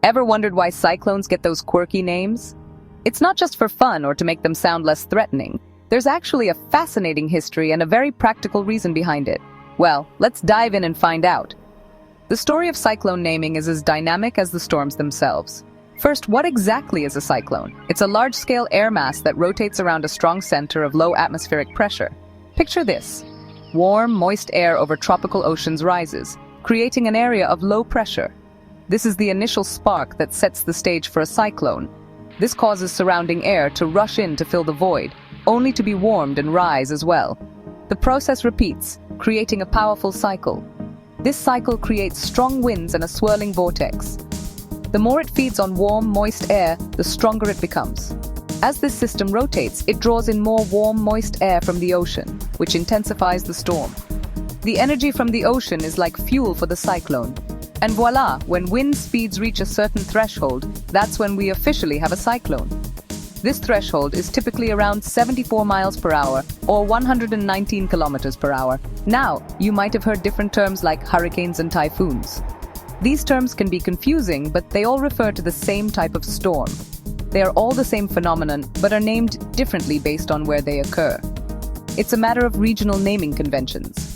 Ever wondered why cyclones get those quirky names? It's not just for fun or to make them sound less threatening. There's actually a fascinating history and a very practical reason behind it. Well, let's dive in and find out. The story of cyclone naming is as dynamic as the storms themselves. First, what exactly is a cyclone? It's a large-scale air mass that rotates around a strong center of low atmospheric pressure. Picture this. Warm, moist air over tropical oceans rises, creating an area of low pressure. This is the initial spark that sets the stage for a cyclone. This causes surrounding air to rush in to fill the void, only to be warmed and rise as well. The process repeats, creating a powerful cycle. This cycle creates strong winds and a swirling vortex. The more it feeds on warm, moist air, the stronger it becomes. As this system rotates, it draws in more warm, moist air from the ocean, which intensifies the storm. The energy from the ocean is like fuel for the cyclone. And voila, when wind speeds reach a certain threshold, that's when we officially have a cyclone. This threshold is typically around 74 miles per hour or 119 kilometers per hour. Now, you might have heard different terms like hurricanes and typhoons. These terms can be confusing, but they all refer to the same type of storm. They are all the same phenomenon, but are named differently based on where they occur. It's a matter of regional naming conventions.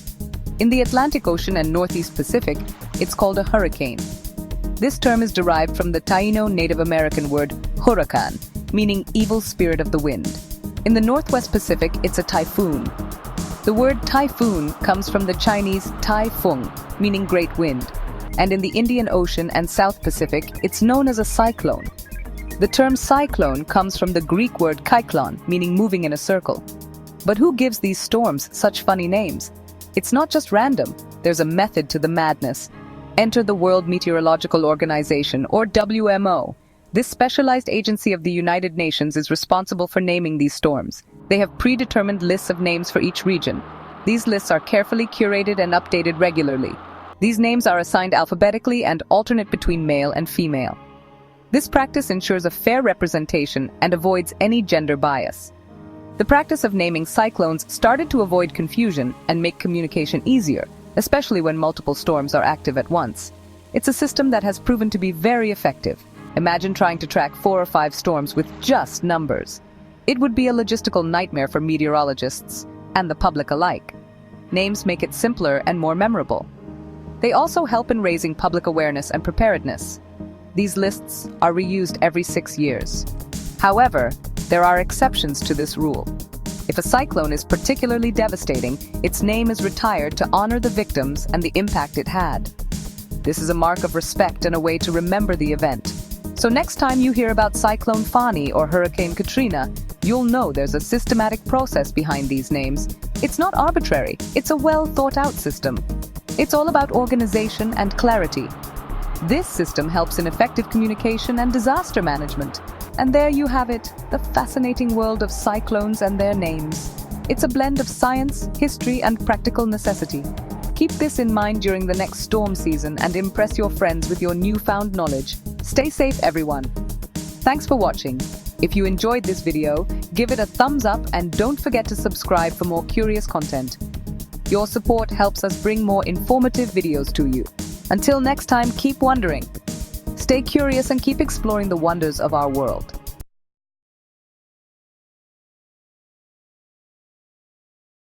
In the Atlantic Ocean and Northeast Pacific, it's called a hurricane. This term is derived from the Taino Native American word huracan, meaning evil spirit of the wind. In the Northwest Pacific, it's a typhoon. The word typhoon comes from the Chinese taifeng, meaning great wind. And in the Indian Ocean and South Pacific, it's known as a cyclone. The term cyclone comes from the Greek word cyclone, meaning moving in a circle. But who gives these storms such funny names? It's not just random. There's a method to the madness. Enter the World Meteorological Organization, or WMO. This specialized agency of the United Nations is responsible for naming these storms. They have predetermined lists of names for each region. These lists are carefully curated and updated regularly. These names are assigned alphabetically and alternate between male and female. This practice ensures a fair representation and avoids any gender bias. The practice of naming cyclones started to avoid confusion and make communication easier, especially when multiple storms are active at once. It's a system that has proven to be very effective. Imagine trying to track 4 or 5 storms with just numbers. It would be a logistical nightmare for meteorologists and the public alike. Names make it simpler and more memorable. They also help in raising public awareness and preparedness. These lists are reused every 6 years. However, there are exceptions to this rule. If a cyclone is particularly devastating, its name is retired to honor the victims and the impact it had. This is a mark of respect and a way to remember the event. So next time you hear about Cyclone Fani or Hurricane Katrina, you'll know there's a systematic process behind these names. It's not arbitrary, it's a well-thought-out system. It's all about organization and clarity. This system helps in effective communication and disaster management. And there you have it, the fascinating world of cyclones and their names. It's a blend of science, history, and practical necessity. Keep this in mind during the next storm season and impress your friends with your newfound knowledge. Stay safe, everyone. Thanks for watching. If you enjoyed this video, give it a thumbs up and don't forget to subscribe for more curious content. Your support helps us bring more informative videos to you. Until next time, keep wondering. Stay curious and keep exploring the wonders of our world.